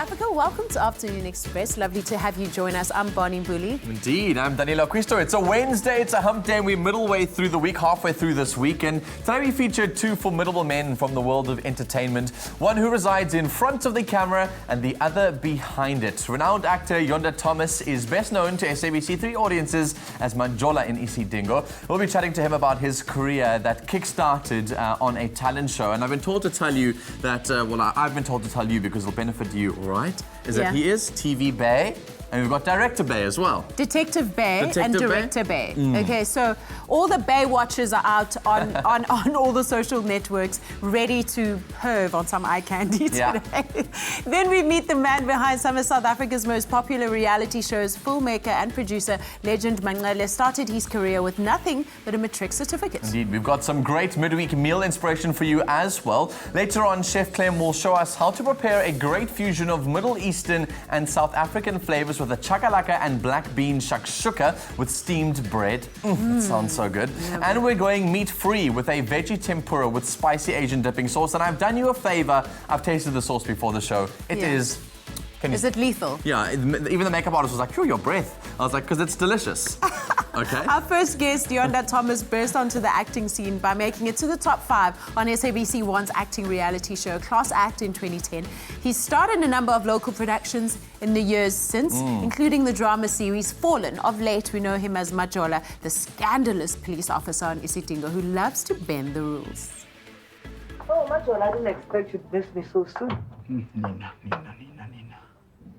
Africa. Welcome to Afternoon Express. Lovely to have you join us. I'm Bonnie Mbuli. Indeed, I'm Daniela Quisto. It's a Wednesday, it's a hump day, and we're middle way through the week, halfway through this week. And today we featured two formidable men from the world of entertainment. One who resides in front of the camera and the other behind it. Renowned actor Yonda Tomas is best known to SABC 3 audiences as Majola in Isidingo. We'll be chatting to him about his career that kick-started on a talent show. And I've been told to tell you that, I've been told to tell you because it'll benefit you, all right? That he is TV Bay, and we've got Director Bay as well. Detective Bay and Director Bay. Okay, so all the Bay watchers are out on all the social networks, ready to perv on some eye candy today. Then we meet the man behind some of South Africa's most popular reality shows. Filmmaker and producer legend Manqele started his career with nothing but a matric certificate. Indeed, we've got some great midweek meal inspiration for you as well. Later on, Chef Clem will show us how to prepare a great fusion of Middle Eastern and South African flavors with a chakalaka and black bean shakshuka with steamed bread. That sounds so good. And we're going meat-free with a veggie tempura with spicy Asian dipping sauce. And I've done you a favor. I've tasted the sauce before the show. It is... Is it lethal? Yeah, even the makeup artist was like, "Phew, your breath." I was like, because it's delicious. Okay. Our first guest, Yonda Tomas, burst onto the acting scene by making it to the top 5 on SABC 1's acting reality show, Class Act, in 2010. He's starred in a number of local productions in the years since, including the drama series Fallen. Of late, we know him as Majola, the scandalous police officer on Isidingo who loves to bend the rules. Oh, Majola, I didn't expect you to miss me so soon. Nina.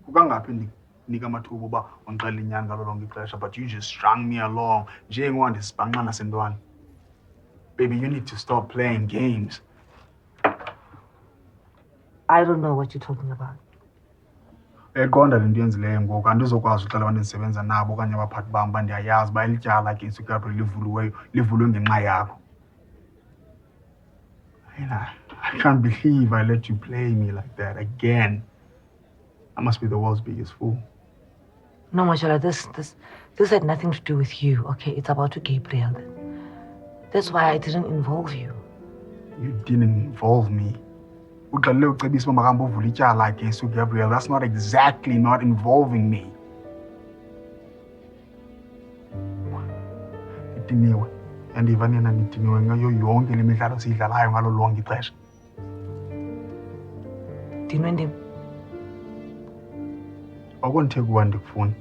Ukangaphi nika amathuba uba ongixela inyani ngalo lonke ixesha, but you just strung me along njengoba ndisibhanqa nasentwana. Baby, you need to stop playing games. I don't know what you're talking about. Eqonda le nto yenzileyo ngoku andizokwazi uxela abantu endisebenza nabo okanye abaphathi bam uba ndiyayazi uba ilityala ke isukapho livulwe ngenxa yakho. I can't believe I let you play me like that again. I must be the world's biggest fool. No, Majola, this had nothing to do with you, okay? It's about Gabriel. That's why I didn't involve you. You didn't involve me. Gabriel, that's not exactly not involving me. And even awukonitheki ukuba ndikufuni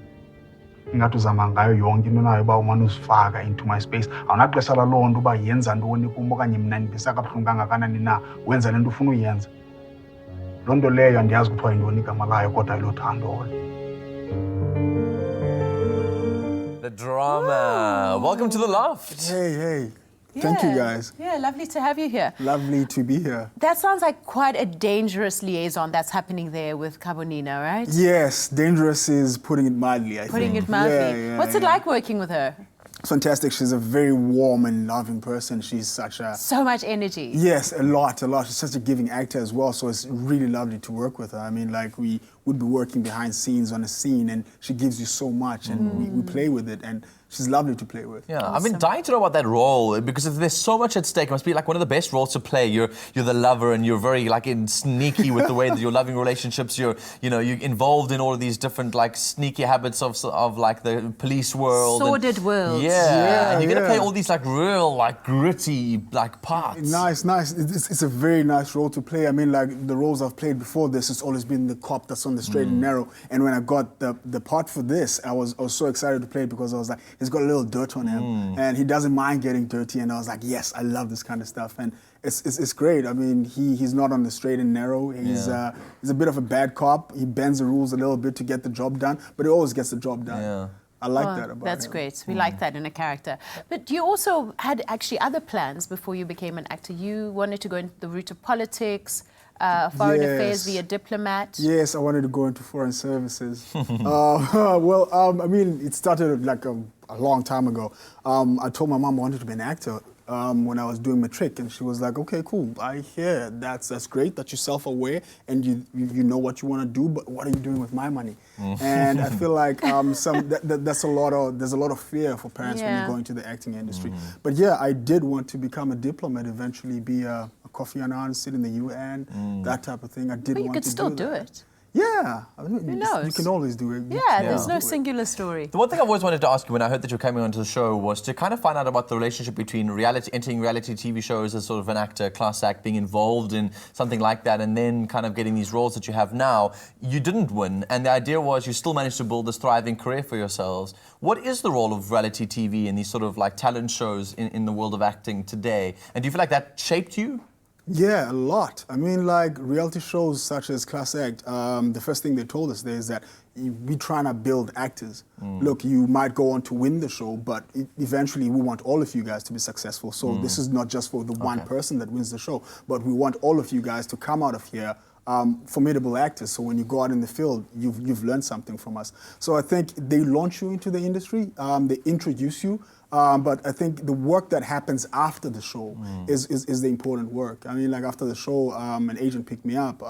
ingathi uzama ngayo yonke into nayo uba umane uzifaka into my space. Awunaxesha laloo nto uba yenza ntoni kum okanye mna ndibisa kabuhlungu kangakanani na wenza le nto ufuna uyenza. Loo nto leyo andiyazi kuthiwa yintoni igama layo kodwa yilo thando. The drama. Welcome to the loft. Hey. Thank you, guys. Yeah, lovely to have you here. Lovely to be here. That sounds like quite a dangerous liaison that's happening there with Kabonina, right? Yes, dangerous is putting it mildly, I think. Putting it mildly. Yeah, What's it like working with her? It's fantastic. She's a very warm and loving person. She's such a... So much energy. Yes, a lot. She's such a giving actor as well, so it's really lovely to work with her. I mean, like, we would be working behind scenes on a scene, and she gives you so much, and we play with it, and she's lovely to play with. Yeah, Awesome. I've been dying to know about that role, because if there's so much at stake, it must be like one of the best roles to play. You're the lover, and you're very sneaky with the way that you're loving relationships. You're involved in all of these different sneaky habits of like the police world, sordid world. Yeah, and you're gonna play all these real gritty parts. Nice. It's a very nice role to play. I mean, like the roles I've played before this, it's always been the cop that's on the straight and narrow. And when I got the part for this, I was so excited to play it because I was like, he's got a little dirt on him, and he doesn't mind getting dirty. And I was like, yes, I love this kind of stuff, and it's great. I mean, he's not on the straight and narrow. He's a bit of a bad cop. He bends the rules a little bit to get the job done, but he always gets the job done. Yeah. I like that about him. That's great. We like that in a character. But you also had actually other plans before you became an actor. You wanted to go into the route of politics, foreign affairs, be a diplomat. Yes, I wanted to go into foreign services. I mean, it started like a long time ago. I told my mom I wanted to be an actor when I was doing matric, and she was like, "Okay, cool. I hear that's great that you're self-aware and you know what you want to do, but what are you doing with my money?" And I feel like there's a lot of fear for parents when you go into the acting industry. But yeah, I did want to become a diplomat eventually, be a Kofi Annan, sit in the UN, that type of thing. I did want to do that. But you could still do it. Yeah, I mean, Who knows? you can always do it. Yeah, there's no singular story. The one thing I've always wanted to ask you when I heard that you're coming onto the show was to kind of find out about the relationship between entering reality TV shows as sort of an actor, class act, being involved in something like that, and then kind of getting these roles that you have now. You didn't win, and the idea was you still managed to build this thriving career for yourselves. What is the role of reality TV and these sort of like talent shows in the world of acting today? And do you feel like that shaped you? Yeah, a lot. I mean, like reality shows such as Class Act, the first thing they told us there is that we're trying to build actors. Look, you might go on to win the show, but eventually we want all of you guys to be successful. So this is not just for the one person that wins the show, but we want all of you guys to come out of here formidable actors. So when you go out in the field, you've learned something from us. So I think they launch you into the industry, they introduce you, but I think the work that happens after the show is the important work. I mean, like after the show, an agent picked me up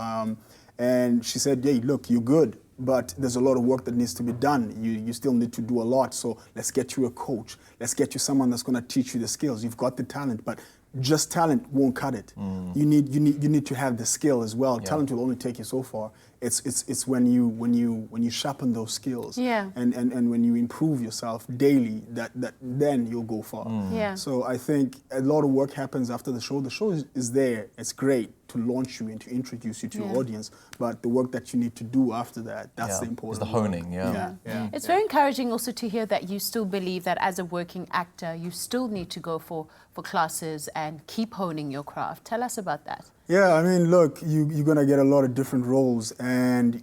and she said, hey, look, you're good, but there's a lot of work that needs to be done. You still need to do a lot, so let's get you a coach. Let's get you someone that's gonna teach you the skills. You've got the talent, but just talent won't cut it. You need to have the skill as well. Yeah. Talent will only take you so far. It's when you sharpen those skills and when you improve yourself daily that then you'll go far. Yeah. So I think a lot of work happens after the show. The show is there. It's great to launch you and to introduce you to your audience, but the work that you need to do after that's the important. It's the honing. It's very encouraging also to hear that you still believe that as a working actor, you still need to go for classes and keep honing your craft. Tell us about that. Yeah, I mean, look, you're going to get a lot of different roles and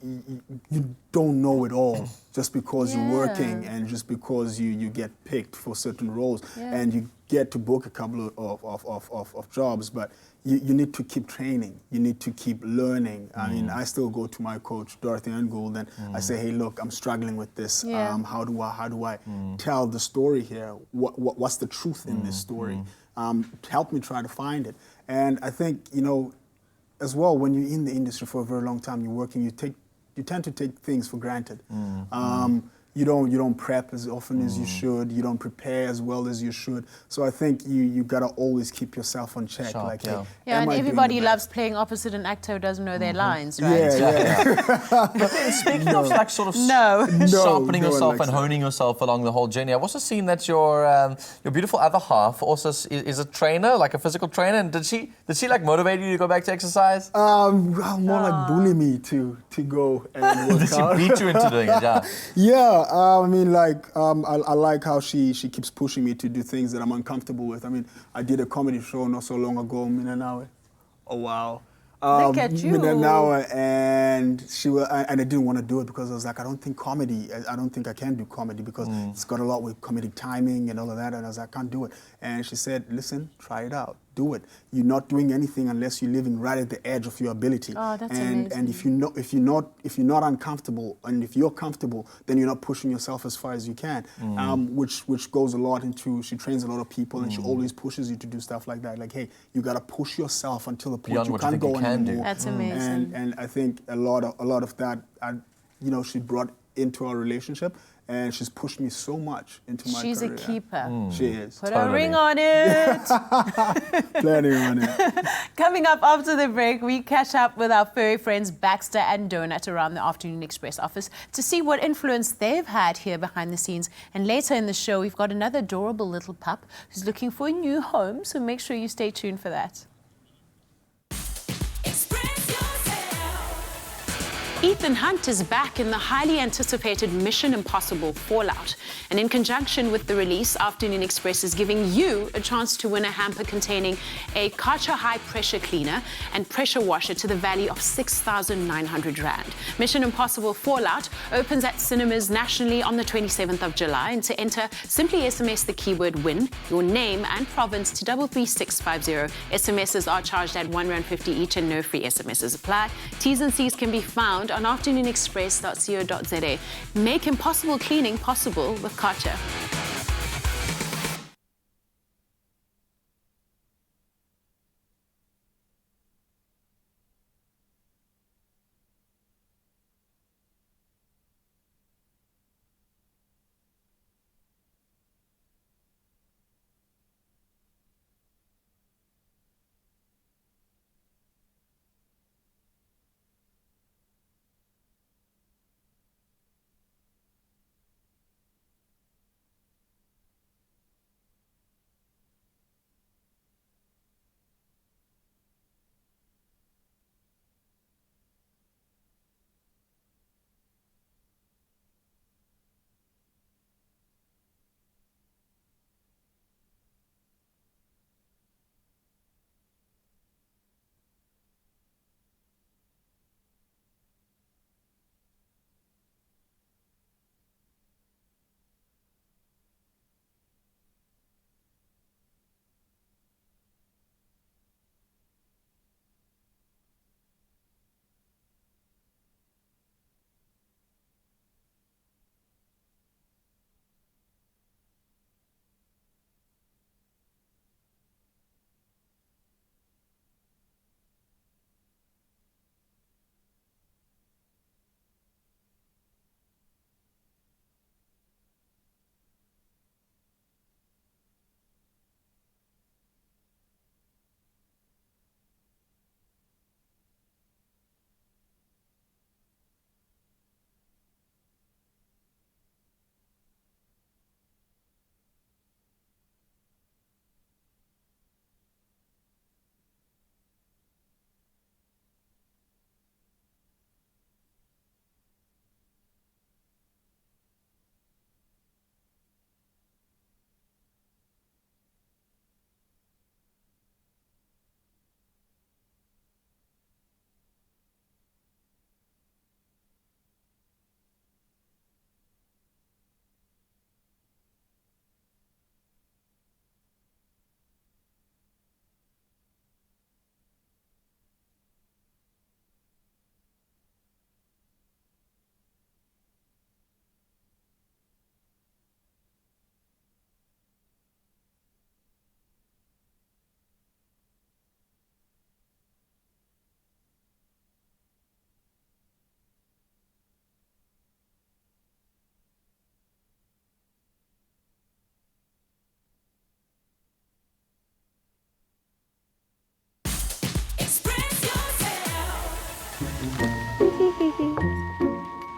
you don't know it all just because you're working and just because you get picked for certain roles and you get to book a couple of jobs, but you need to keep training. You need to keep learning. I mean, I still go to my coach, Dorothy Angold, and I say, hey, look, I'm struggling with this. How do I tell the story here? What's the truth in this story? Help me try to find it. And I think, as well, when you're in the industry for a very long time, you're working, you tend to take things for granted. You don't prep as often as you should. You don't prepare as well as you should. So I think you gotta always keep yourself on check. Sharp, hey, and everybody loves playing opposite an actor who doesn't know their lines, right? But then speaking of like sort of sharpening yourself and honing yourself along the whole journey, I've also seen that your beautiful other half also is a trainer, like a physical trainer. And did she like motivate you to go back to exercise? More like bully me to go and work out. Did she beat you into doing it? Yeah. I mean, like, I like how she keeps pushing me to do things that I'm uncomfortable with. I mean, I did a comedy show not so long ago, Minanawe. Oh, wow. Look at you. Minanawe, and I didn't want to do it because I was like, I don't think I can do comedy because it's got a lot with comedic timing and all of that, and I was like, I can't do it. And she said, listen, try it out. Do it. You're not doing anything unless you're living right at the edge of your ability. Oh, that's amazing. And if you're not uncomfortable, and if you're comfortable, then you're not pushing yourself as far as you can. Which goes a lot into. She trains a lot of people, and she always pushes you to do stuff like that. Like, hey, you gotta push yourself until the point beyond you can't go anymore. That's amazing. And I think a lot of that, she brought into our relationship. And she's pushed me so much into my She's career. a keeper. She is. Put a ring on it. Plenty on it. Coming up after the break, we catch up with our furry friends Baxter and Donut around the Afternoon Express office to see what influence they've had here behind the scenes. And later in the show, we've got another adorable little pup who's looking for a new home. So make sure you stay tuned for that. Ethan Hunt is back in the highly anticipated Mission Impossible Fallout. And in conjunction with the release, Afternoon Express is giving you a chance to win a hamper containing a Karcher high pressure cleaner and pressure washer to the value of 6,900 Rand. Mission Impossible Fallout opens at cinemas nationally on the 27th of July. And to enter, simply SMS the keyword WIN, your name and province to 33650. SMSs are charged at R1.50 each and no free SMSs apply. T's and C's can be found on afternoonexpress.co.za. Make impossible cleaning possible with Karcher.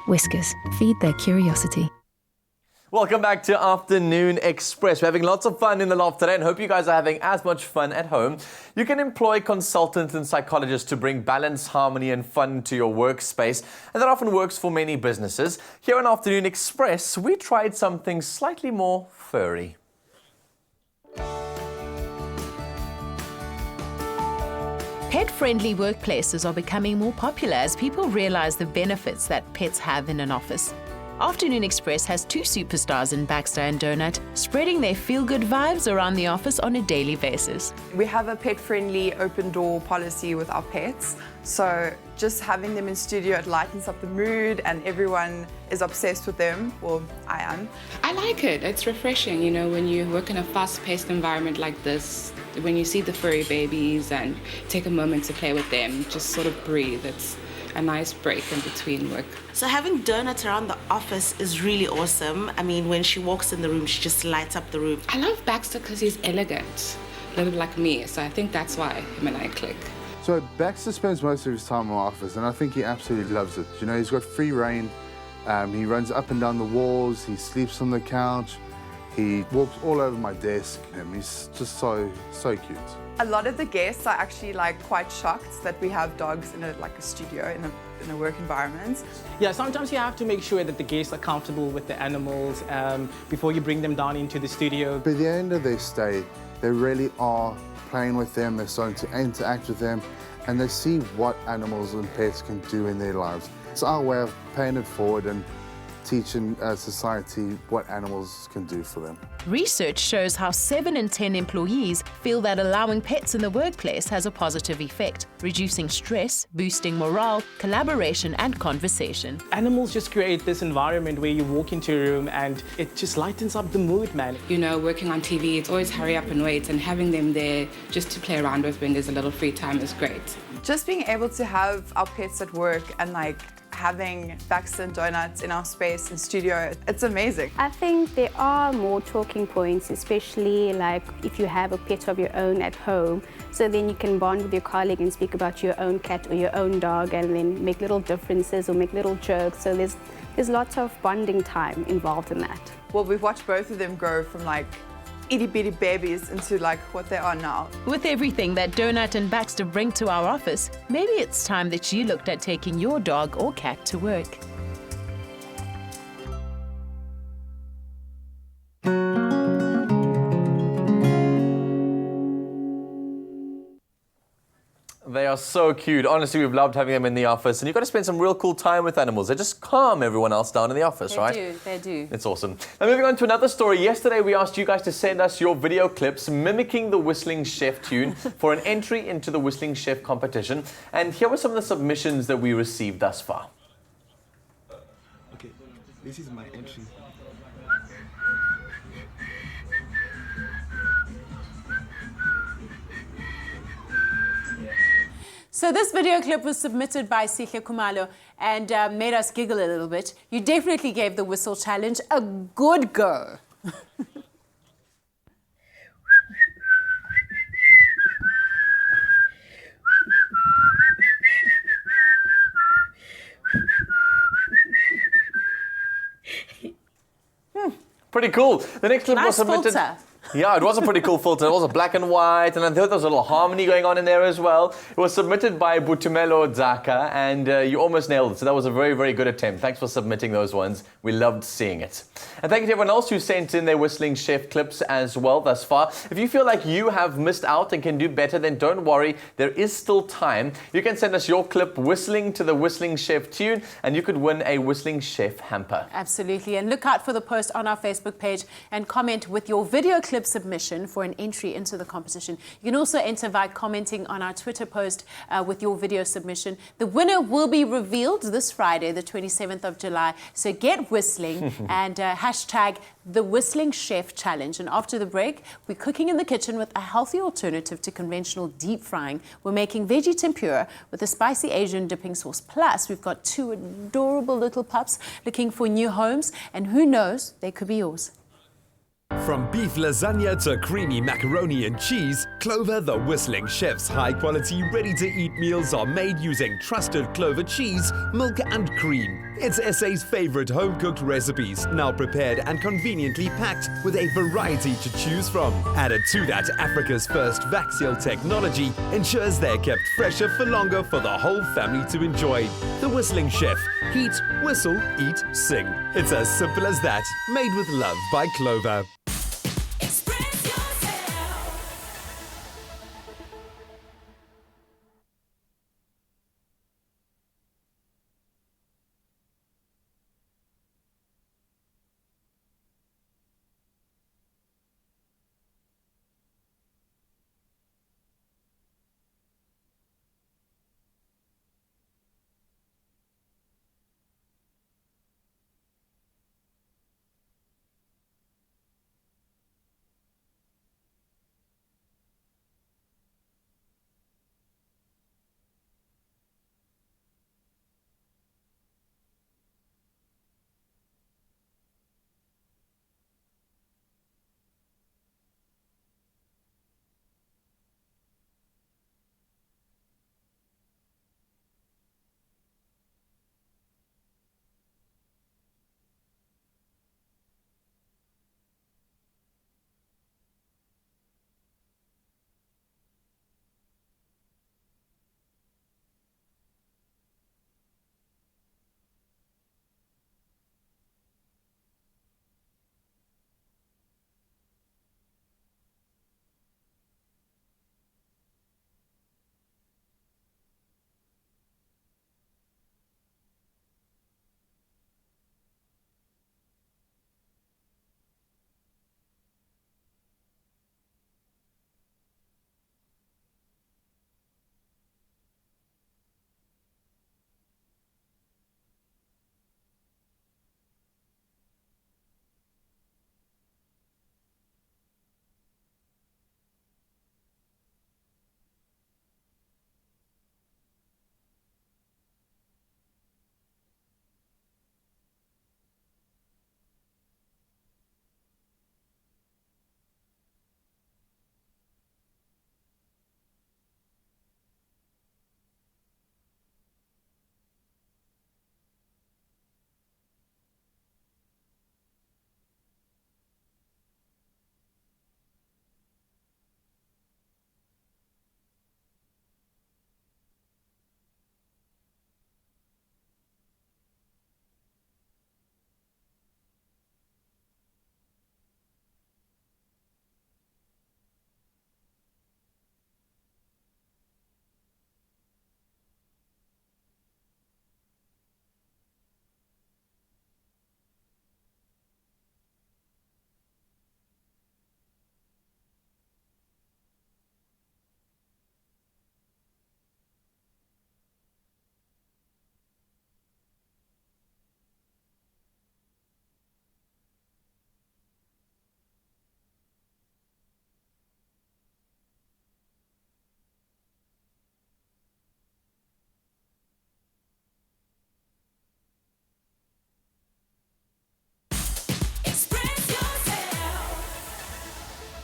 Whiskers, feed their curiosity. Welcome back to Afternoon Express. We're having lots of fun in the loft today and hope you guys are having as much fun at home. You can employ consultants and psychologists to bring balance, harmony and fun to your workspace, and that often works for many businesses. Here on Afternoon Express, we tried something slightly more furry. Pet-friendly workplaces are becoming more popular as people realize the benefits that pets have in an office. Afternoon Express has two superstars in Baxter and Donut, spreading their feel-good vibes around the office on a daily basis. We have a pet-friendly open door policy with our pets, so just having them in studio, it lightens up the mood and everyone is obsessed with them. Well, I am. I like it. It's refreshing, you know, when you work in a fast-paced environment like this, when you see the furry babies and take a moment to play with them, just sort of breathe. It's a nice break in between work. So having Donut around the office is really awesome. I mean, when she walks in the room, she just lights up the room. I love Baxter because he's elegant, a little bit like me, so I think that's why him and I click. So Baxter spends most of his time in my office, and I think he absolutely loves it. You know, he's got free reign. He runs up and down the walls. He sleeps on the couch. He walks all over my desk. He's just so cute. A lot of the guests are actually like quite shocked that we have dogs in a studio, in a work environment. Yeah, sometimes you have to make sure that the guests are comfortable with the animals before you bring them down into the studio. By the end of their stay, they really are playing with them, they're starting to interact with them, and they see what animals and pets can do in their lives. It's our way of paying it forward and teaching society what animals can do for them. Research shows how 7 in 10 employees feel that allowing pets in the workplace has a positive effect, reducing stress, boosting morale, collaboration and conversation. Animals just create this environment where you walk into a room and it just lightens up the mood, man. You know, working on TV, it's always hurry up and wait, and having them there just to play around with when there's a little free time is great. Just being able to have our pets at work and having Baxter and Donuts in our space and studio, it's amazing. I think there are more talking points, especially like if you have a pet of your own at home, so then you can bond with your colleague and speak about your own cat or your own dog and then make little differences or make little jokes. So there's lots of bonding time involved in that. Well, we've watched both of them grow from itty-bitty babies into what they are now. With everything that Donut and Baxter bring to our office, maybe it's time that you looked at taking your dog or cat to work. They are so cute. Honestly, we've loved having them in the office. And you've got to spend some real cool time with animals. They just calm everyone else down in the office, right? They do. It's awesome. Now, moving on to another story. Yesterday, we asked you guys to send us your video clips mimicking the Whistling Chef tune for an entry into the Whistling Chef competition. And here were some of the submissions that we received thus far. Okay, this is my entry. So this video clip was submitted by Sihle Kumalo and made us giggle a little bit. You definitely gave the whistle challenge a good go. Pretty cool. The next clip was submitted. Filter. Yeah, it was a pretty cool filter. It was a black and white, and I thought there was a little harmony going on in there as well. It was submitted by Butumelo Dzaka, and you almost nailed it. So that was a very, very good attempt. Thanks for submitting those ones. We loved seeing it. And thank you to everyone else who sent in their Whistling Chef clips as well thus far. If you feel like you have missed out and can do better, then don't worry. There is still time. You can send us your clip whistling to the Whistling Chef tune, and you could win a Whistling Chef hamper. Absolutely. And look out for the post on our Facebook page and comment with your video clip submission for an entry into the competition. You can also enter by commenting on our Twitter post with your video submission. The winner will be revealed this Friday, the 27th of July. So get whistling and hashtag the Whistling Chef Challenge. And after the break, we're cooking in the kitchen with a healthy alternative to conventional deep frying. We're making veggie tempura with a spicy Asian dipping sauce. Plus, we've got 2 adorable little pups looking for new homes. And who knows, they could be yours. From beef lasagna to creamy macaroni and cheese, Clover the Whistling Chef's high-quality, ready-to-eat meals are made using trusted Clover cheese, milk and cream. It's SA's favorite home-cooked recipes, now prepared and conveniently packed with a variety to choose from. Added to that, Africa's first vac seal technology ensures they're kept fresher for longer for the whole family to enjoy. The Whistling Chef. Heat, whistle, eat, sing. It's as simple as that. Made with love by Clover.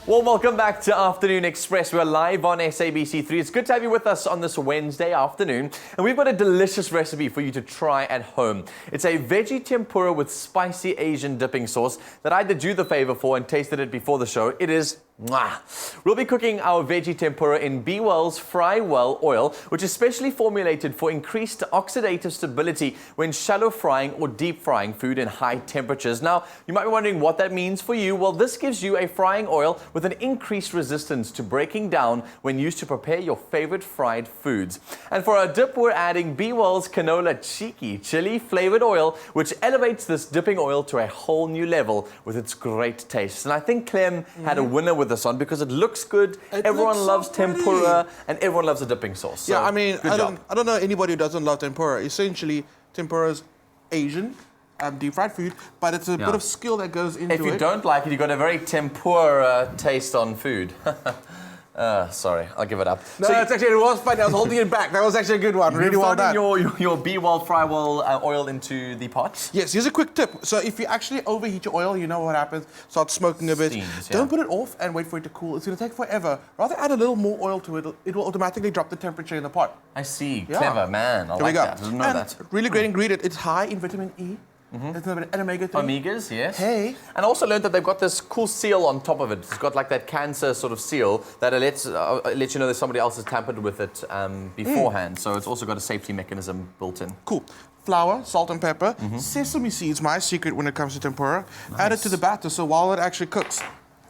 Well, welcome back to Afternoon Express. We're live on SABC3. It's good to have you with us on this Wednesday afternoon. And we've got a delicious recipe for you to try at home. It's a veggie tempura with spicy Asian dipping sauce that I did you the favor for and tasted it before the show. It is mwah. We'll be cooking our veggie tempura in Be Well's Fry Well oil, which is specially formulated for increased oxidative stability when shallow frying or deep frying food in high temperatures. Now, you might be wondering what that means for you. Well, this gives you a frying oil with an increased resistance to breaking down when used to prepare your favorite fried foods. And for our dip, we're adding Be Well's Canola Cheeky Chili flavored oil, which elevates this dipping oil to a whole new level with its great taste. And I think Clem had a winner with this one because it looks good. Everyone loves tempura and everyone loves a dipping sauce. So, yeah, I mean, I job. don't know anybody who doesn't love tempura. Essentially, tempura's Asian. Deep fried food, but it's a bit of skill that goes into it. If you don't like it, you've got a very tempura taste on food. Sorry, I'll give it up. No, it was funny. I was holding it back. That was actually a good one. Really well done. Your Be Well Fry Well oil into the pot. Yes, here's a quick tip. So if you actually overheat your oil, you know what happens. Start smoking a bit. Steams, Don't put it off and wait for it to cool. It's going to take forever. Rather add a little more oil to it. It will automatically drop the temperature in the pot. I see. Yeah. Clever, man. I There like we go. that. I didn't know And that. really great ingredient. It's high in vitamin E. It's an omega-3. Omegas, yes. Hey. And I also learned that they've got this cool seal on top of it. It's got like that cancer sort of seal that lets you know that somebody else has tampered with it beforehand. So it's also got a safety mechanism built in. Cool. Flour, salt and pepper, sesame seeds, my secret when it comes to tempura. Nice. Add it to the batter so while it actually cooks,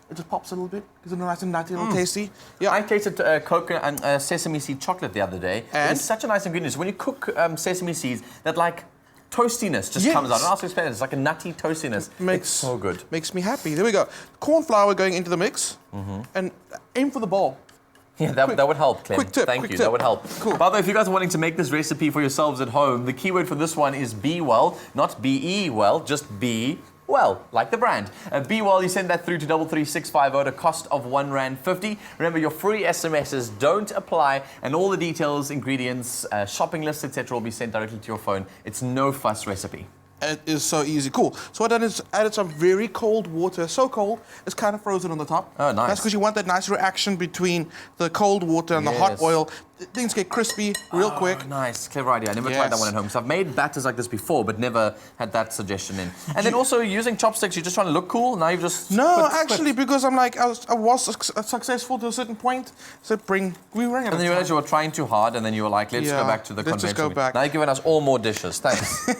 it just pops a little bit. Is it nice and nutty, a little tasty? Yeah. I tasted coconut and sesame seed chocolate the other day. And? It's such a nice ingredient. So when you cook sesame seeds, that like toastiness just comes out. I also explain it. It's like a nutty toastiness. It's so good. Makes me happy. There we go. Corn flour going into the mix. And aim for the bowl. Yeah, that would help, Clem. Quick tip. Thank you. That would help. Cool. By the way, if you guys are wanting to make this recipe for yourselves at home, the keyword for this one is Be Well, not B-E well, just Be Well, like the brand. Be Well, you send that through to 33650 at a cost of R1.50. Remember, your free SMSs don't apply, and all the details, ingredients, shopping lists, etc. will be sent directly to your phone. It's no fuss recipe. It is so easy. Cool. So what I done is added some very cold water. So cold, it's kind of frozen on the top. Oh, nice. That's because you want that nice reaction between the cold water and the hot oil. Things get crispy real quick. Nice. Clever idea. I never tried that one at home. So I've made batters like this before, but never had that suggestion in. And then also using chopsticks, you're just trying to look cool? Now you've just... No, actually, because I'm like, I was successful to a certain point. So we ran out of And then you realized you were trying too hard, and then you were like, let's go back to the let's just conventional. go back. Now you're giving us all more dishes. Thanks.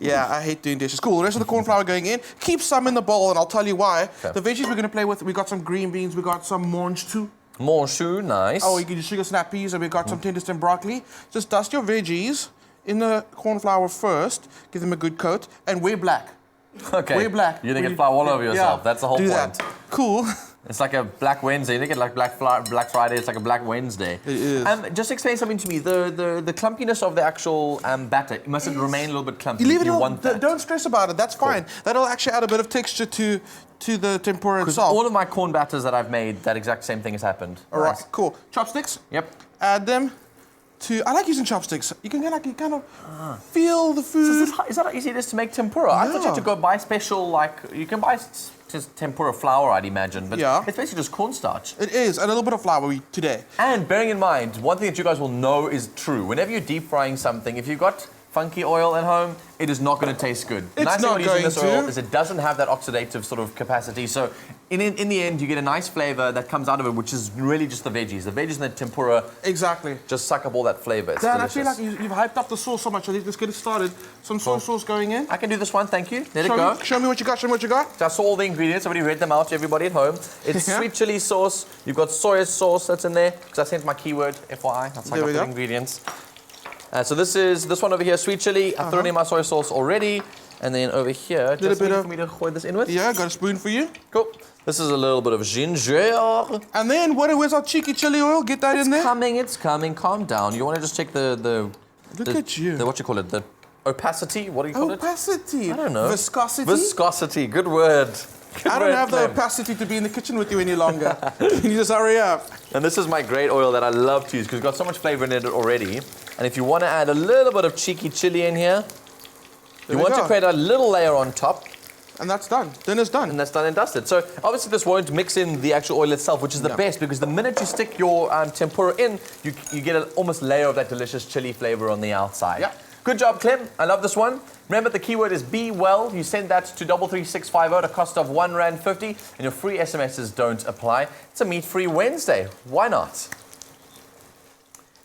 Yeah, I hate doing dishes. Cool, the rest of the corn flour going in. Keep some in the bowl, and I'll tell you why. Okay. The veggies we're going to play with, we got some green beans, we got some mange too. Monchou, nice. Oh, you can use sugar snap peas, and we got some tender stem broccoli. Just dust your veggies in the corn flour first, give them a good coat, and wear black. Okay. Wear black. You're going to get flour all over yourself. That's the whole point. That. Cool. It's like a Black Wednesday. You don't get like Black Friday. It's like a Black Wednesday. It is. Just explain something to me. The clumpiness of the actual batter, must it remain a little bit clumpy? You leave it all. Want that. Don't stress about it. That's fine. That'll actually add a bit of texture to the tempura itself. All of my corn batters that I've made, that exact same thing has happened. All right. Cool. Chopsticks. Yep. Add them to. I like using chopsticks. You can kind of feel the food. So is that how easy it is to make tempura? I thought you had to go buy special, like, you can buy just tempura flour, I'd imagine, but it's basically just cornstarch. It is, and a little bit of flour today. And bearing in mind, one thing that you guys will know is true. Whenever you're deep frying something, if you've got funky oil at home, it is not going to taste good. It's nice not thing about using this going oil to. is it doesn't have that oxidative sort of capacity. So in the end, you get a nice flavor that comes out of it, which is really just the veggies. The veggies and the tempura just suck up all that flavor. It's Dan, I delicious. feel like you've hyped up the sauce so much. Let's get it started. Some soy sauce going in. I can do this one, thank you. Let it go. Show me what you got, show me what you got. So I saw all the ingredients. I already read them out to everybody at home. It's sweet chili sauce. You've got soy sauce that's in there, because I sent my keyword, FYI. That's how I got the ingredients. So this one over here, sweet chili. I've thrown in my soy sauce already. And then over here, just for me to pour this in with. Yeah, got a spoon for you. Cool. This is a little bit of ginger. And then, where's our cheeky chili oil? Get that in there. It's coming. Calm down. You want to just check the Look at you. What you call it? The opacity? What do you call it? Opacity. I don't know. Viscosity? Viscosity. Good word. I don't have the opacity to be in the kitchen with you any longer. You just hurry up. And this is my great oil that I love to use because it's got so much flavor in it already. And if you want to add a little bit of cheeky chili in here, you want to create a little layer on top. And that's done. Then it's done. And that's done and dusted. So obviously this won't mix in the actual oil itself, which is the best because the minute you stick your tempura in, you get an almost layer of that delicious chili flavor on the outside. Yeah. Good job, Clem. I love this one. Remember, the keyword is Be Well. You send that to 33650 at a cost of R1.50, and your free SMSs don't apply. It's a meat-free Wednesday. Why not?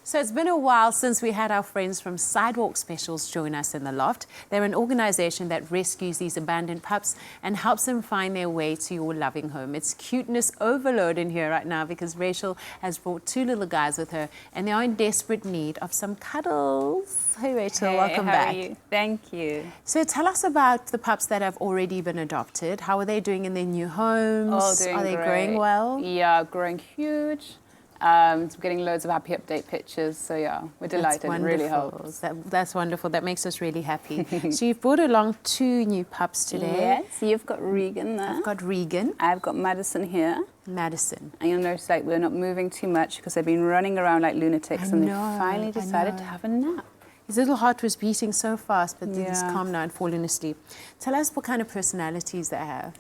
So it's been a while since we had our friends from Sidewalk Specials join us in the loft. They're an organization that rescues these abandoned pups and helps them find their way to your loving home. It's cuteness overload in here right now because Rachel has brought two little guys with her and they are in desperate need of some cuddles. Hey Rachel, welcome back. How are you? Thank you. So tell us about the pups that have already been adopted. How are they doing in their new homes? Oh, doing Are they great. growing well? Yeah, growing huge. We're getting loads of happy update pictures. So yeah, we're delighted. It really helps. That's wonderful. That makes us really happy. So you've brought along 2 new pups today. Yes, you've got Regan there. I've got Regan. I've got Madison here. Madison. And you'll notice like we're not moving too much because they've been running around like lunatics and they finally decided to have a nap. His little heart was beating so fast, but then he's calmed now and fallen asleep. Tell us what kind of personalities they have.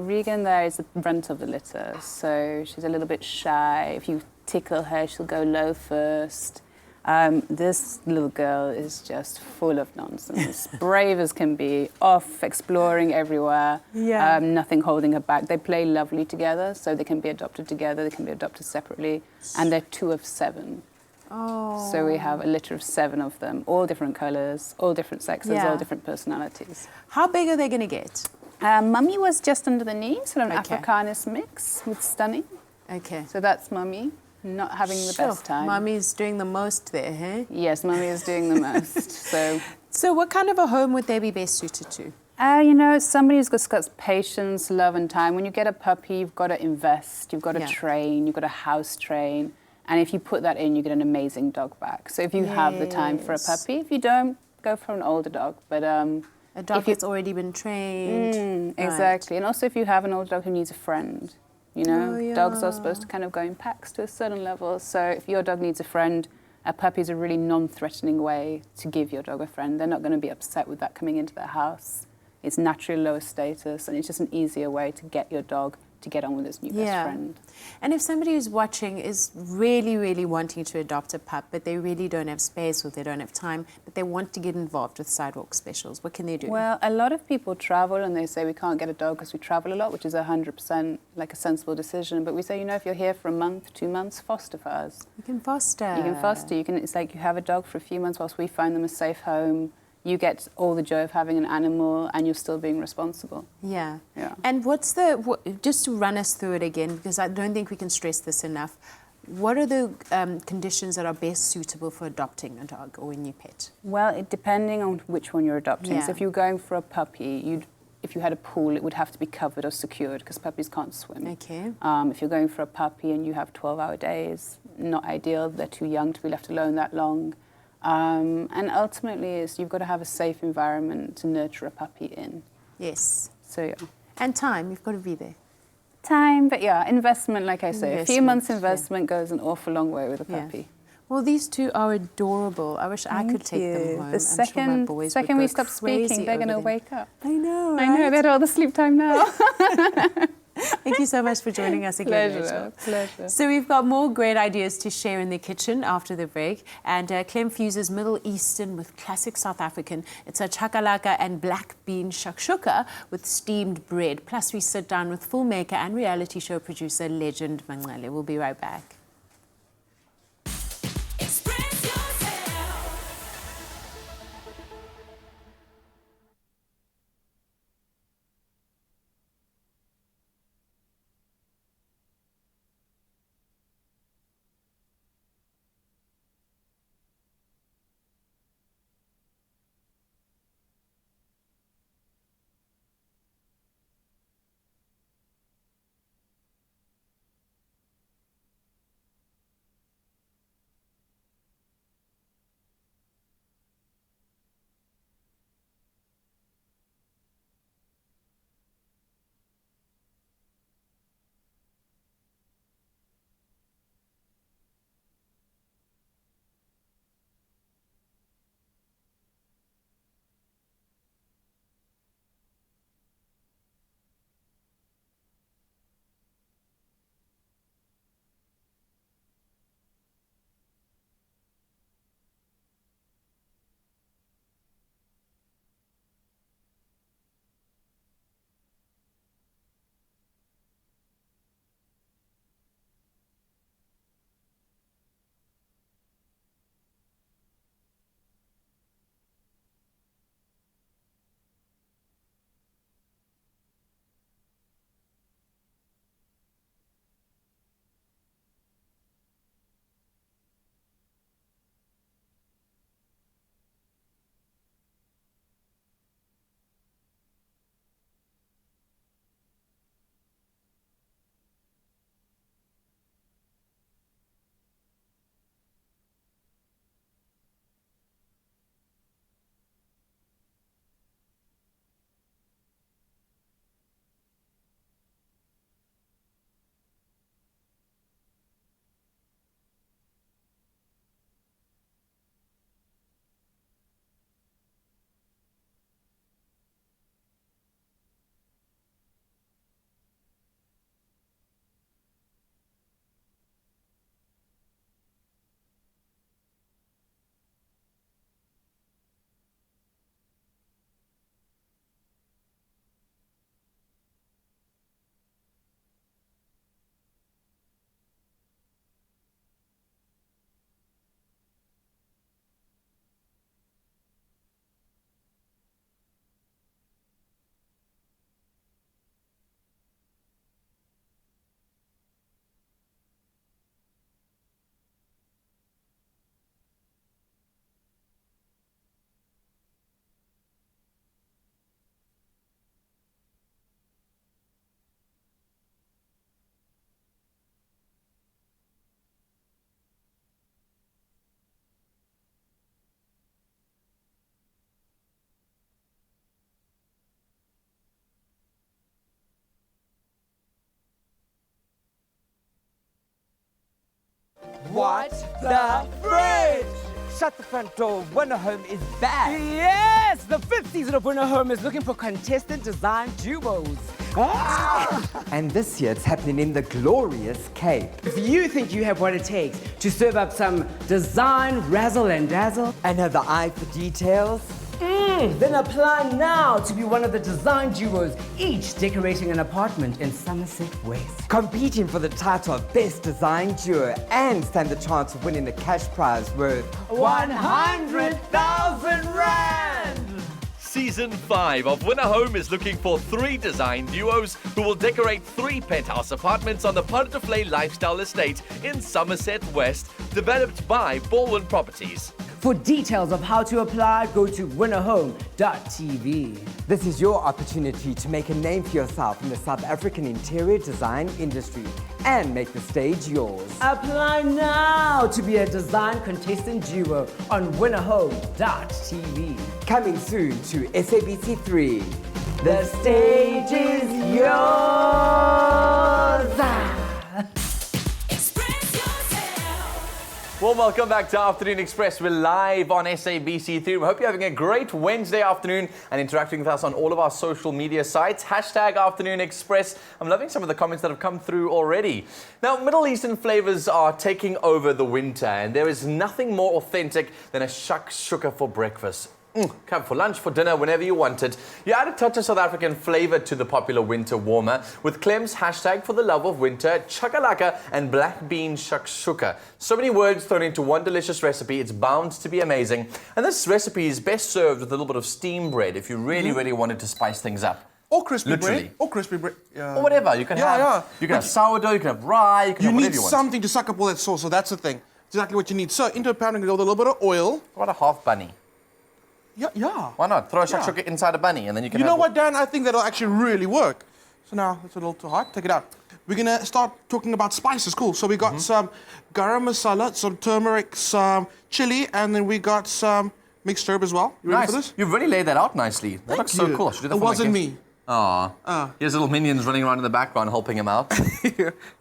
Regan there is the brunt of the litter, so she's a little bit shy. If you tickle her, she'll go low first. This little girl is just full of nonsense, brave as can be, off exploring everywhere, nothing holding her back. They play lovely together, so they can be adopted together, they can be adopted separately, and they're 2 of 7. Oh. So we have a litter of 7 of them, all different colours, all different sexes, all different personalities. How big are they going to get? Mummy was just under the knee, sort of an Afrikaner mix with Stunning. Okay. So that's Mummy, not having the best time. Mummy's doing the most there, huh? Yes, Mummy is doing the most. So what kind of a home would they be best suited to? You know, somebody who's got patience, love and time. When you get a puppy, you've got to invest, you've got to train, you've got to house train. And if you put that in, you get an amazing dog back. So if you have the time for a puppy, if you don't, go for an older dog. But a dog that's already been trained. Exactly. And also if you have an older dog who needs a friend, you know, dogs are supposed to kind of go in packs to a certain level. So if your dog needs a friend, a puppy is a really non-threatening way to give your dog a friend. They're not going to be upset with that coming into their house. It's naturally lower status, and it's just an easier way to get your dog to get on with his new best friend. And if somebody who's watching is really, really wanting to adopt a pup, but they really don't have space or they don't have time, but they want to get involved with Sidewalk Specials, what can they do? Well, a lot of people travel and they say we can't get a dog because we travel a lot, which is 100% like a sensible decision. But we say, you know, if you're here for a month, 2 months, foster for us. You can foster. You can foster. It's like you have a dog for a few months whilst we find them a safe home. You get all the joy of having an animal and you're still being responsible. Yeah. And just to run us through it again, because I don't think we can stress this enough, what are the conditions that are best suitable for adopting a dog or a new pet? Well, depending on which one you're adopting. So if you're going for a puppy, if you had a pool, it would have to be covered or secured because puppies can't swim. Okay. If you're going for a puppy and you have 12-hour days, not ideal. They're too young to be left alone that long. And ultimately, you've got to have a safe environment to nurture a puppy in. Yes. So, And time, you've got to be there. Time, but investment, like I say. A few months investment goes an awful long way with a puppy. Yeah. Well, these 2 are adorable. I wish I could take them home. The second we stop speaking, they're going to wake up. I know, I know, they had all the sleep time now. Thank you so much for joining us again, Rachel. Pleasure. So we've got more great ideas to share in the kitchen after the break. And Clem fuses Middle Eastern with classic South African. It's a chakalaka and black bean shakshuka with steamed bread. Plus we sit down with filmmaker and reality show producer legend Manqele. We'll be right back. What the fridge? Shut the front door. Winter Home is back. Yes, the 5th season of Winter Home is looking for contestant design duos. And this year it's happening in the glorious Cape. If you think you have what it takes to serve up some design razzle and dazzle and have the eye for details, then apply now to be one of the design duos, each decorating an apartment in Somerset West. Competing for the title of Best Design Duo and stand the chance of winning a cash prize worth 100,000 Rand! Season 5 of Winter Home is looking for 3 design duos who will decorate 3 penthouse apartments on the Pontyflay Lifestyle Estate in Somerset West, developed by Baldwin Properties. For details of how to apply, go to winterhome.tv. This is your opportunity to make a name for yourself in the South African interior design industry and make the stage yours. Apply now to be a design contestant duo on winterhome.tv. Coming soon to SABC 3. The stage is yours! Well, welcome back to Afternoon Express. We're live on SABC 3. We hope you're having a great Wednesday afternoon and interacting with us on all of our social media sites. #Afternoon Express. I'm loving some of the comments that have come through already. Now, Middle Eastern flavors are taking over the winter, and there is nothing more authentic than a shakshuka for breakfast. Come for lunch, for dinner, whenever you want it. You add a touch of South African flavor to the popular winter warmer with Clem's hashtag for the love of winter, chakalaka and black bean shakshuka. So many words thrown into one delicious recipe, it's bound to be amazing. And this recipe is best served with a little bit of steamed bread if you really wanted to spice things up. Or crispy Literally. bread. Or crispy bread. Or whatever. You can have sourdough, you can have rye, you can have whatever you want. You need something to suck up all that sauce, so that's the thing. Exactly what you need. So into a pan, I'm going to go with a little bit of oil. What about a half bunny? Yeah. Why not? Throw a shakshuka inside a bunny and then you can You know what, Dan? I think that'll actually really work. So now, it's a little too hot. Take it out. We're going to start talking about spices. Cool. So we got some garam masala, some turmeric, some chili, and then we got some mixed herb as well. You ready for this? You've really laid that out nicely. That looks so cool. I should do that It for my wasn't gift. me. Aw. Here's little minions running around in the background helping him out.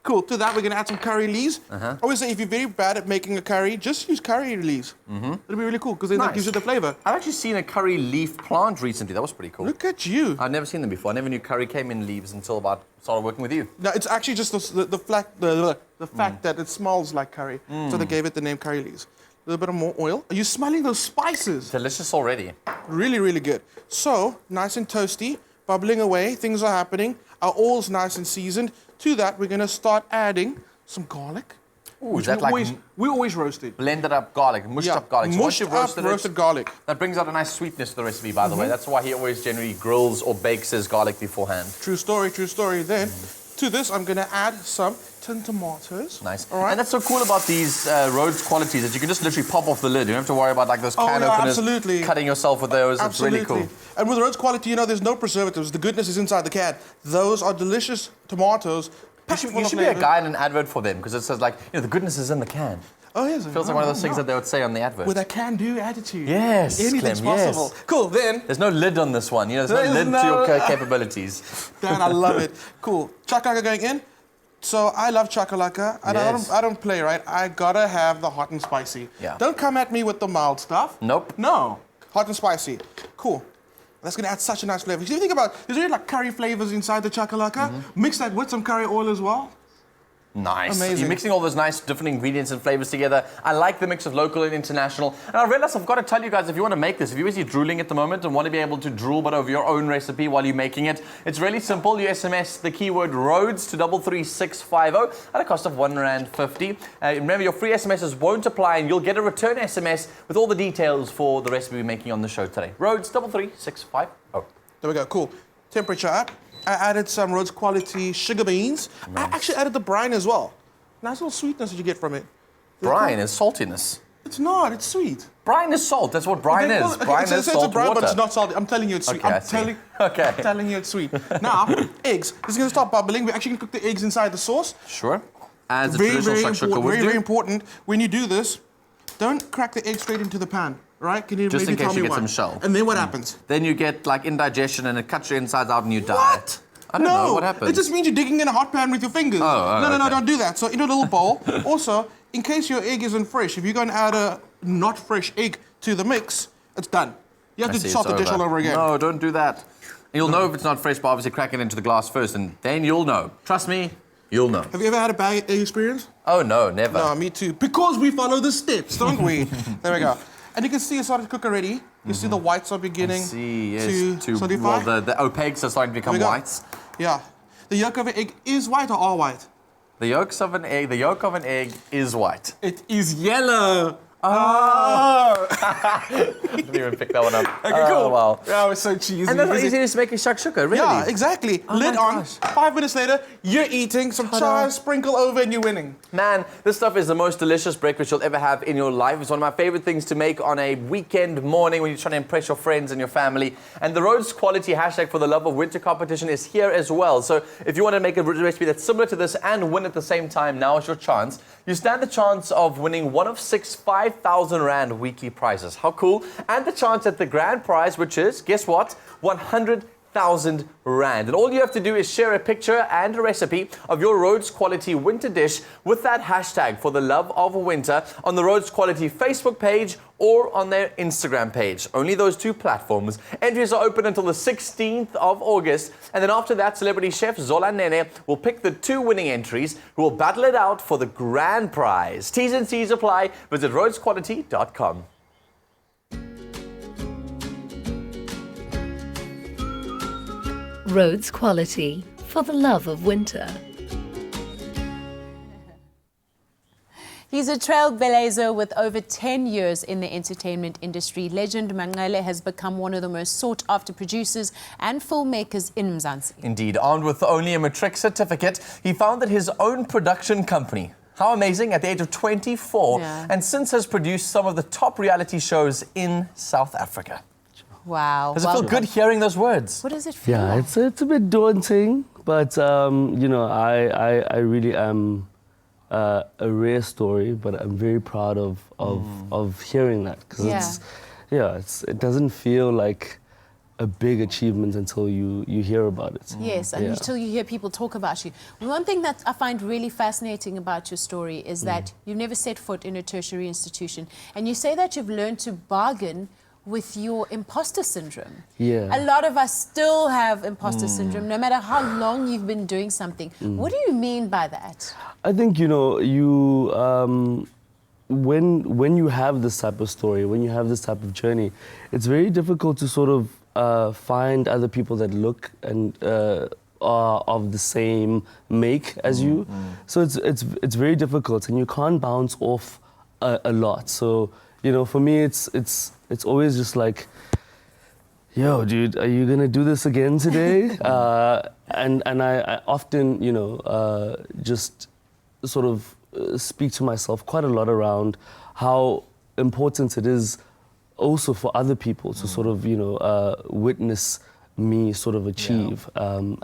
Cool. To that, we're going to add some curry leaves. I always say if you're very bad at making a curry, just use curry leaves. It'll be really cool because then that gives you the flavor. I've actually seen a curry leaf plant recently. That was pretty cool. Look at you. I'd never seen them before. I never knew curry came in leaves until about started working with you. No, it's actually just the fact that it smells like curry. So they gave it the name curry leaves. A little bit of more oil. Are you smelling those spices? Delicious already. Really, really good. So, nice and toasty. Bubbling away, things are happening. Our oil's nice and seasoned. To that, we're going to start adding some garlic. Ooh, is that like we always roast it. Blended up garlic, mushed up garlic. So once you've roasted roasted garlic. That brings out a nice sweetness to the recipe, by the way. That's why he always generally grills or bakes his garlic beforehand. True story, true story. Then, to this, I'm going to add some tin tomatoes. Nice. All right. And that's so cool about these Rhodes qualities that you can just literally pop off the lid. You don't have to worry about like those can openers, absolutely. cutting yourself with those. Absolutely. It's really cool. And with Rhodes quality, you know, there's no preservatives. The goodness is inside the can. Those are delicious tomatoes. You should be a guy in an advert for them because it says like, the goodness is in the can. Oh, yes. Feels like one of those things that they would say on the advert. With a can-do attitude. Yes, Anything's Clem, possible. yes. Cool, then. There's no lid on this one. There's no lid to your capabilities. Dan, I love it. Cool. Chakalaka going in. So I love chakalaka. I don't play, right? I gotta have the hot and spicy. Yeah. Don't come at me with the mild stuff. Nope. No. Hot and spicy. Cool. That's gonna add such a nice flavor. If you think about it, there's really like curry flavors inside the chakalaka. Mix that with some curry oil as well. Nice. Amazing. You're mixing all those nice different ingredients and flavors together. I like the mix of local and international. And I realized I've got to tell you guys, if you want to make this, if you're busy drooling at the moment and want to be able to drool but over your own recipe while you're making it, it's really simple. You SMS the keyword Rhodes to 33650 at a cost of R1.50. Remember, your free SMSs won't apply and you'll get a return SMS with all the details for the recipe we're making on the show today. Rhodes 33650. There we go. Cool. Temperature up. I added some Rhodes quality sugar beans. Nice. I actually added the brine as well. Nice little sweetness that you get from it. Brine is saltiness. It's not. It's sweet. Brine is salt. That's what brine is. Brine is it's salt a brine, water. but it's not salty. I'm telling you it's sweet. Okay, I'm telling you it's sweet. Now, eggs. This is going to start bubbling. We're actually going to cook the eggs inside the sauce. Sure. As a very, traditional very shakshuka important. would Very, do. very important. When you do this, don't crack the egg straight into the pan. Right? Can you Just maybe in case tell you me get why? some shell. And then what happens? Then you get like indigestion and it cuts your insides out and you die. What? I don't know. What happens? It just means you're digging in a hot pan with your fingers. No, don't do that. So in a little bowl. Also, in case your egg isn't fresh, if you're going to add a not fresh egg to the mix, it's done. You have to start the dish all over again. No, don't do that. You'll know if it's not fresh by obviously cracking it into the glass first, and then you'll know. Trust me, you'll know. Have you ever had a bad egg experience? Oh, no, never. No, me too. Because we follow the steps, don't we? There we go. And you can see it's started to cook already. You see the whites are beginning to solidify. Well, the opaques are starting to become whites. Yeah. The yolk of an egg is white or all white? The yolk of an egg is white. It is yellow. Oh! I didn't even pick that one up. Okay, cool. Oh, wow. That was so cheesy. And that's how easy it is to make a shakshuka, really. Yeah, exactly. Oh Lid on. 5 minutes later, you're eating some chai, sprinkle over, and you're winning. Man, this stuff is the most delicious breakfast you'll ever have in your life. It's one of my favorite things to make on a weekend morning when you're trying to impress your friends and your family. And the Rhodes Quality hashtag for the Love of Winter competition is here as well. So if you want to make a recipe that's similar to this and win at the same time, now is your chance. You stand the chance of winning one of 6 5,000 Rand weekly prizes. How cool? And the chance at the grand prize, which is, guess what? 100,000 Rand. And all you have to do is share a picture and a recipe of your Rhodes Quality winter dish with that hashtag for the love of winter on the Rhodes Quality Facebook page or on their Instagram page. Only those 2 platforms. Entries are open until the 16th of August. And then after that, celebrity chef Zola Nene will pick the 2 winning entries who will battle it out for the grand prize. T's and C's apply. Visit rhodesquality.com. Rhodes Quality for the love of winter. He's a trailblazer with over 10 years in the entertainment industry. Legend Manqele has become one of the most sought-after producers and filmmakers in Mzansi. Indeed, armed with only a matric certificate, he founded his own production company. How amazing, at the age of 24, and since has produced some of the top reality shows in South Africa. Wow. Does it feel good hearing those words? What does it feel like? It's a bit daunting, but you know, I really am a rare story, but I'm very proud of hearing that, because it doesn't feel like a big achievement until you hear about it. Yes, and until you hear people talk about you. One thing that I find really fascinating about your story is that you've never set foot in a tertiary institution, and you say that you've learned to bargain with your imposter syndrome. Yeah. A lot of us still have imposter syndrome, no matter how long you've been doing something. What do you mean by that? I think, you know, when you have this type of story, when you have this type of journey, it's very difficult to sort of find other people that look and are of the same make as you. So it's very difficult, and you can't bounce off a lot. So, you know, for me, it's always just like, yo, dude, are you gonna do this again today? And I often, you know, just sort of speak to myself quite a lot around how important it is also for other people to sort of, you know, witness me sort of achieve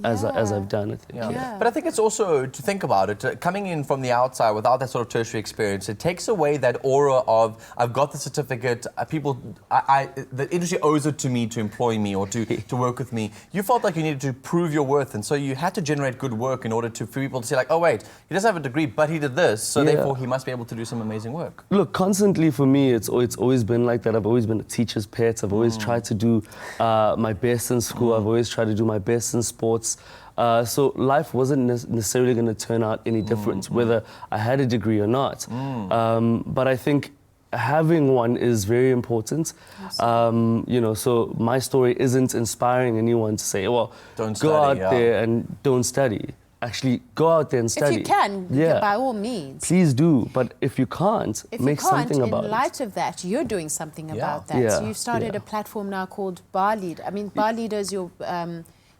as I've done it. But I think it's also, to think about it, coming in from the outside without that sort of tertiary experience, it takes away that aura of, I've got the certificate, the industry owes it to me to employ me or to work with me. You felt like you needed to prove your worth, and so you had to generate good work in order for people to say like, oh wait, he doesn't have a degree, but he did this, so therefore he must be able to do some amazing work. Look, constantly for me, it's always been like that. I've always been a teacher's pet. I've always tried to do my best in school. I've always tried to do my best in sports. So life wasn't necessarily going to turn out any different, whether I had a degree or not. But I think having one is very important. You know, so my story isn't inspiring anyone to say, well, go out there and don't study. Actually, go out there and study. If you can, by all means. Please do. But if you can't, make something about it. In light of that, you're doing something about that. So you've started a platform now called Bar Leader. I mean, Bar Leader is your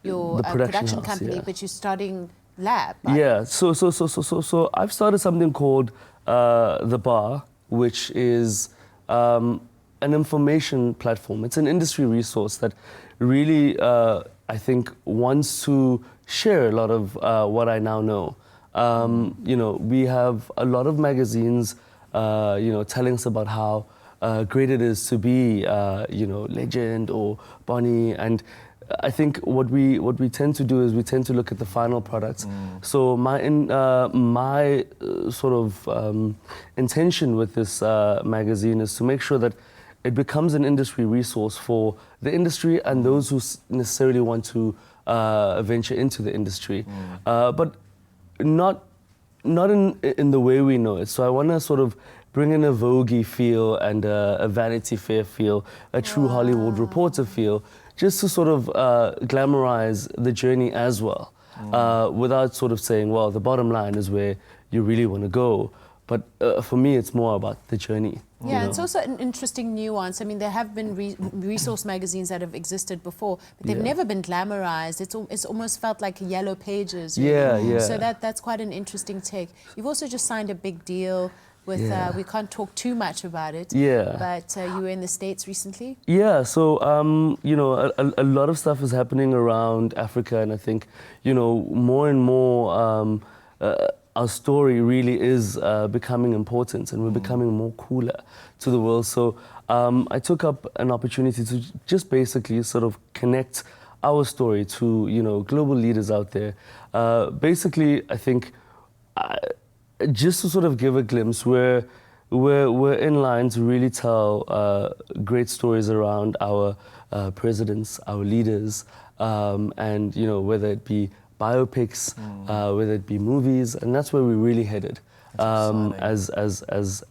production company, but you're starting Lab. Right? Yeah. So I've started something called The Bar, which is an information platform. It's an industry resource that really, I think, wants to share a lot of what I now know. You know, we have a lot of magazines, you know, telling us about how great it is to be, you know, Legend or Bonnie, and I think what we tend to do is we tend to look at the final products. So my sort of intention with this magazine is to make sure that it becomes an industry resource for the industry and those who necessarily want to venture into the industry, but not in the way we know it. So I want to sort of bring in a Vogue feel and a Vanity Fair feel, a true Hollywood Reporter feel, just to sort of glamorize the journey as well, without sort of saying, well, the bottom line is where you really want to go. But for me, it's more about the journey. Yeah, it's also an interesting nuance. I mean, there have been resource magazines that have existed before, but they've never been glamorized. It's almost felt like yellow pages. Really. Yeah. So that's quite an interesting take. You've also just signed a big deal with, we can't talk too much about it. Yeah. But you were in the States recently? Yeah, so, you know, a lot of stuff is happening around Africa, and I think, you know, more and more our story really is becoming important, and we're becoming more cooler to the world. So I took up an opportunity to just basically sort of connect our story to, you know, global leaders out there. Basically, I think just to sort of give a glimpse, we're in line to really tell great stories around our presidents, our leaders, and, you know, whether it be biopics, whether it be movies, and that's where we really headed as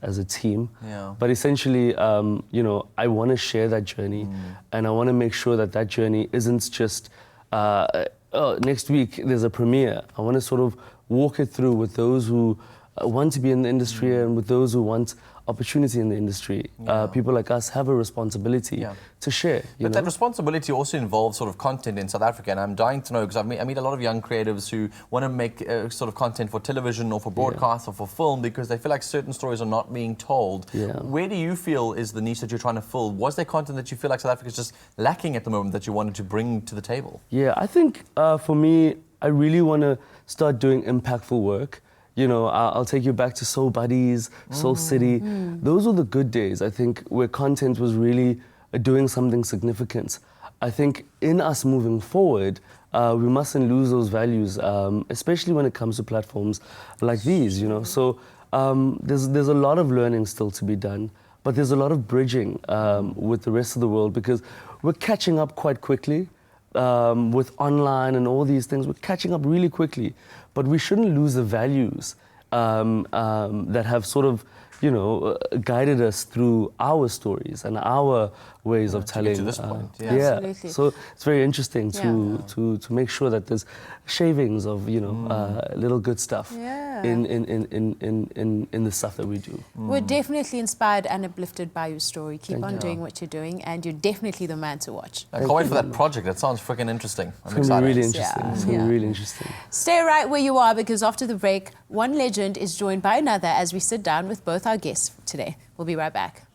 a team. Yeah. But essentially, you know, I want to share that journey, and I want to make sure that that journey isn't just next week there's a premiere. I want to sort of walk it through with those who want to be in the industry and with those who want opportunity in the industry. People like us have a responsibility to share. But that responsibility also involves sort of content in South Africa, and I'm dying to know, because I meet a lot of young creatives who want to make sort of content for television or for broadcast or for film, because they feel like certain stories are not being told. Where do you feel is the niche that you're trying to fill? Was there content that you feel like South Africa is just lacking at the moment that you wanted to bring to the table? Yeah, I think for me, I really want to start doing impactful work. You know, I'll take you back to Soul Buddies, Soul City. Those were the good days, I think, where content was really doing something significant. I think in us moving forward, we mustn't lose those values, especially when it comes to platforms like these, you know. So there's a lot of learning still to be done, but there's a lot of bridging with the rest of the world, because we're catching up quite quickly. With online and all these things, we're catching up really quickly, but we shouldn't lose the values that have sort of, you know, guided us through our stories and our ways of telling. To this point, Absolutely. So it's very interesting to make sure that there's shavings of, you know, little good stuff in the stuff that we do. We're definitely inspired and uplifted by your story. Keep on doing what you're doing, and you're definitely the man to watch. I can't wait for that project. That sounds freaking interesting. I'm excited. It's going to be really interesting. It's going to be really interesting. Stay right where you are, because after the break, one legend is joined by another as we sit down with both our guests today. We'll be right back.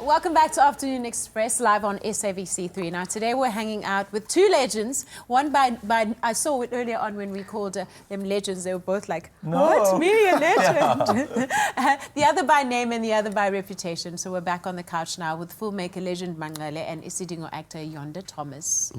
Welcome back to Afternoon Express, live on SABC3. Now, today we're hanging out with two legends. One by I saw it earlier on when we called them legends. They were both like, what? Me, a legend? The other by name and the other by reputation. So we're back on the couch now with filmmaker legend Manqele and Isidingo actor Yonda Tomas.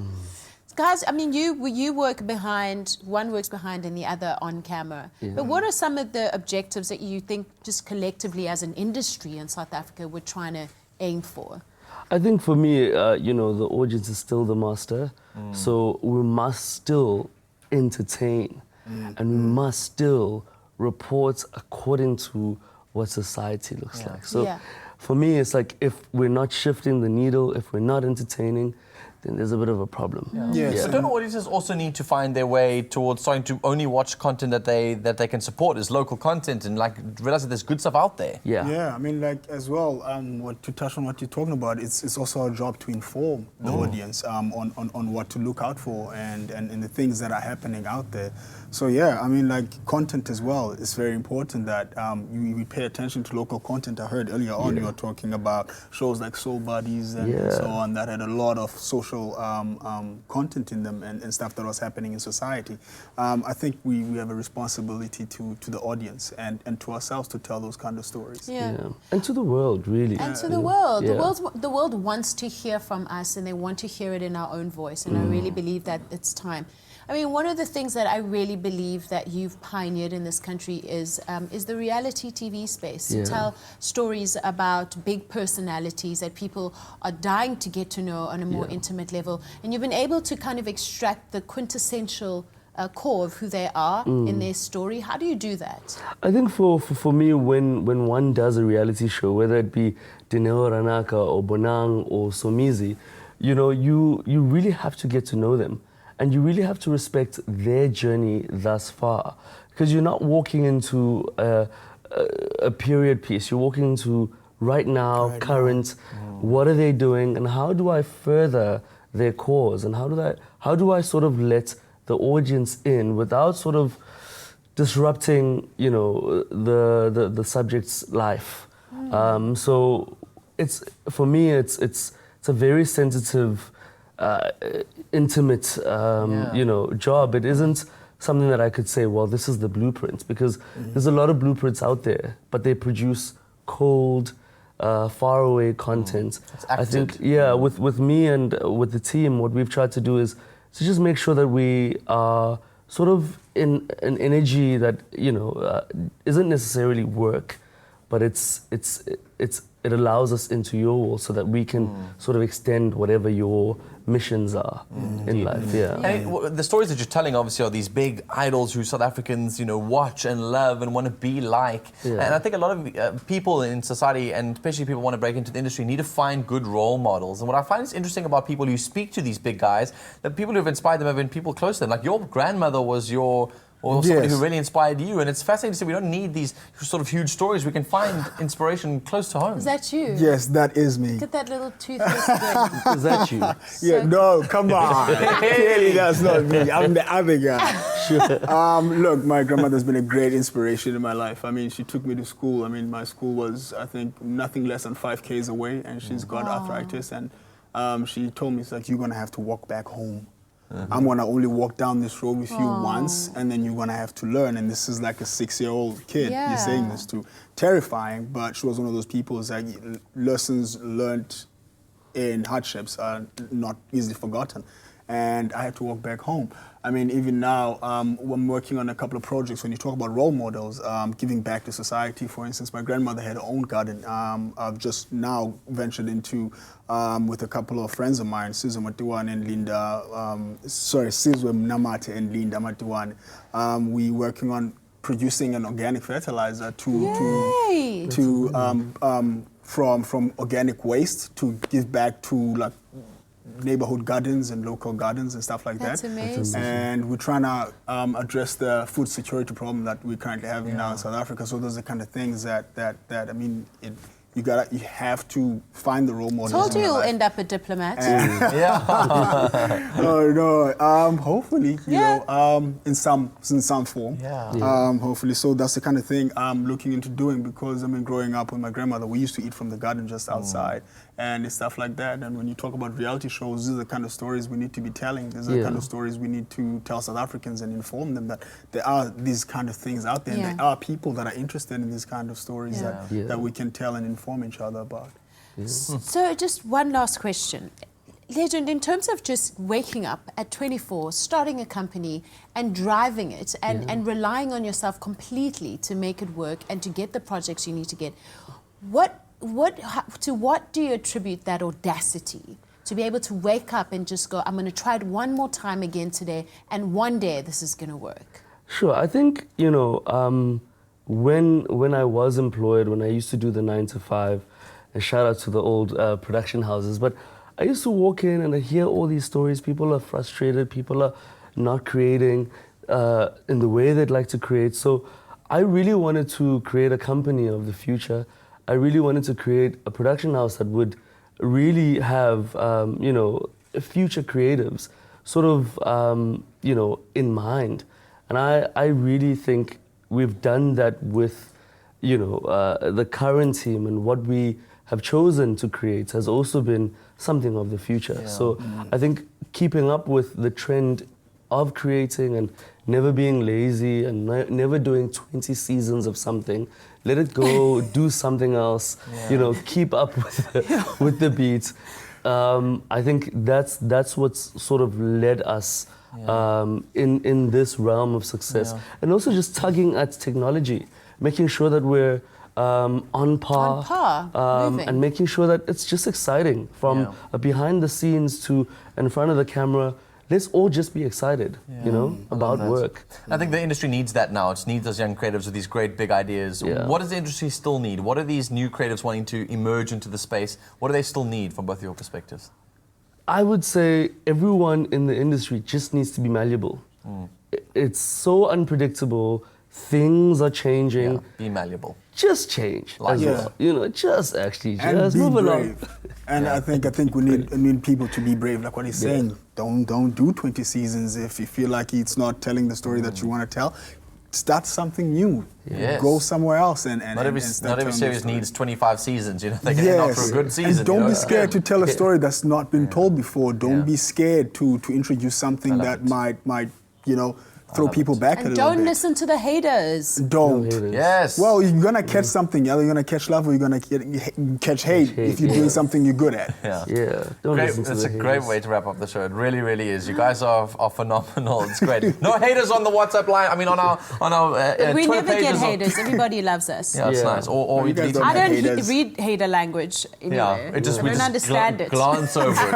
Guys, I mean, you work behind, one works behind and the other on camera. Yeah. But what are some of the objectives that you think just collectively as an industry in South Africa we're trying to aim for? I think for me, you know, the audience is still the master. So we must still entertain and we must still report according to what society looks like. So for me, it's like if we're not shifting the needle, if we're not entertaining, then there's a bit of a problem. So don't audiences also need to find their way towards starting to only watch content that they can support as local content and like realize that there's good stuff out there? Yeah, I mean, like as well, to touch on what you're talking about, it's also our job to inform the audience on what to look out for and the things that are happening out there. So yeah, I mean, like content as well, it's very important that we pay attention to local content. I heard earlier on you were talking about shows like Soul Buddies and so on that had a lot of social content in them and stuff that was happening in society. I think we have a responsibility to the audience and to ourselves to tell those kind of stories. And to the world, really. And to the world. The world wants to hear from us and they want to hear it in our own voice. And I really believe that it's time. I mean, one of the things that I really believe that you've pioneered in this country is the reality TV space. To tell stories about big personalities that people are dying to get to know on a more intimate level. And you've been able to kind of extract the quintessential core of who they are in their story. How do you do that? I think for me, when one does a reality show, whether it be Dineo Ranaka or Bonang or Somizi, you know, you really have to get to know them. And you really have to respect their journey thus far. Because you're not walking into a period piece. You're walking into right now, current, what are they doing, and how do I further their cause? And how do I sort of let the audience in without sort of disrupting, you know, the subject's life? So for me, it's a very sensitive, intimate, you know, job. It isn't something that I could say, well, this is the blueprint, because there's a lot of blueprints out there, but they produce cold, faraway content. I think, with me and with the team, what we've tried to do is to just make sure that we are sort of in an energy that, you know, isn't necessarily work, but it allows us into your world so that we can sort of extend whatever your missions are in life. And the stories that you're telling obviously are these big idols who South Africans, you know, watch and love and want to be like. And I think a lot of people in society, and especially people who want to break into the industry, need to find good role models. And what I find is interesting about people who speak to these big guys, the people who have inspired them have been people close to them. Like your grandmother was somebody who really inspired you, and it's fascinating to see we don't need these sort of huge stories. We can find inspiration close to home. Is that you? Yes, that is me. Look at that little toothless thing. Is that you? No, come on. Clearly that's not me. I'm the other guy. Look, my grandmother's been a great inspiration in my life. I mean, she took me to school. I mean, my school was, I think, nothing less than 5 Ks away, and she's got arthritis, and she told me, it's like, you're going to have to walk back home. I'm going to only walk down this road with you once, and then you're going to have to learn. And this is like a 6-year-old kid you're saying this to. Terrifying, but she was one of those people who's like, lessons learned in hardships are not easily forgotten. And I had to walk back home. I mean, even now, I'm working on a couple of projects. When you talk about role models, giving back to society, for instance, my grandmother had her own garden. I've just now ventured into, with a couple of friends of mine, Sizwe Matiwane and Linda, Sizwe Mnamate and Linda Matiwane. We're working on producing an organic fertilizer from organic waste to give back to like neighborhood gardens and local gardens and stuff like that. That's amazing. And we're trying to address the food security problem that we currently have now in South Africa. So those are the kind of things that I mean, you have to find the role models. Told you in your you'll life. end up a diplomat. Oh no! Hopefully, you know, in some form. Hopefully, so that's the kind of thing I'm looking into doing, because I mean, growing up with my grandmother, we used to eat from the garden just outside, and it's stuff like that. And when you talk about reality shows, these are the kind of stories we need to be telling. These are the kind of stories we need to tell South Africans and inform them that there are these kind of things out there. And there are people that are interested in these kind of stories that we can tell and inform each other about. So just one last question. Legend, in terms of just waking up at 24, starting a company and driving it and relying on yourself completely to make it work and to get the projects you need to get, to what do you attribute that audacity? To be able to wake up and just go, I'm going to try it one more time again today, and one day this is going to work. Sure, I think, you know, when I was employed, when I used to do the 9 to 5, and shout out to the old production houses, but I used to walk in and I hear all these stories. People are frustrated, people are not creating in the way they'd like to create. So I really wanted to create a company of the future. I really wanted to create a production house that would really have, you know, future creatives sort of, you know, in mind. And I really think we've done that with, you know, the current team, and what we have chosen to create has also been something of the future. So I think keeping up with the trend of creating and never being lazy and never doing 20 seasons of something, let it go, do something else, you know, keep up with the beat. I think that's what's sort of led us in this realm of success. And also just tugging at technology, making sure that we're on par, and making sure that it's just exciting from behind the scenes to in front of the camera. Let's all just be excited, you know, about work. I think the industry needs that now. It needs those young creatives with these great big ideas. What does the industry still need? What are these new creatives wanting to emerge into the space? What do they still need from both of your perspectives? I would say everyone in the industry just needs to be malleable. It's so unpredictable. Things are changing. Be malleable. Just change. As well. You know, just move along. And I think we need people to be brave, like what he's saying. Don't do 20 seasons if you feel like it's not telling the story that you want to tell. Start something new. Go somewhere else and not every series needs 25 seasons. You know, they can end up for a good season. And don't be scared to tell a story that's not been told before. Don't be scared to introduce something that might you know, throw people back a little bit. And don't listen to the haters. Don't. Yes. Well, you're going to catch something. Either you're going to catch love or you're going to catch hate if you're doing something you're good at. Don't listen to It's the a haters. great way to wrap up the show. It really, really is. You guys are phenomenal. It's great. No haters on the WhatsApp line. I mean, on our we Twitter never get pages haters. Everybody loves us. It's nice. Or we delete I don't read hater language anyway. We just understand it. Glance over it.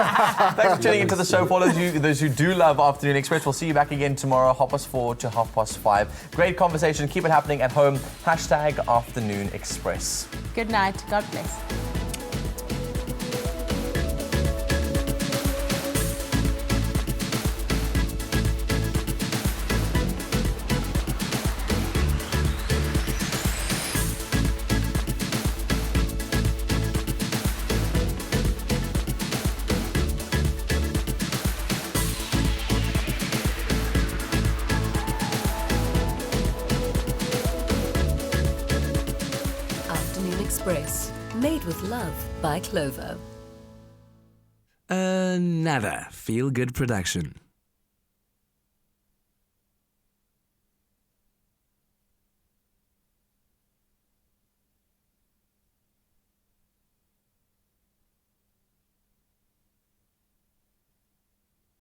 Thanks for tuning into the show. For those who do love Afternoon Express, we'll see you back again tomorrow, 4:30 to 5:30. Great conversation. Keep it happening at home. #Afternoon Express. Good night. God bless. Express, made with love by Clover. Another feel-good production.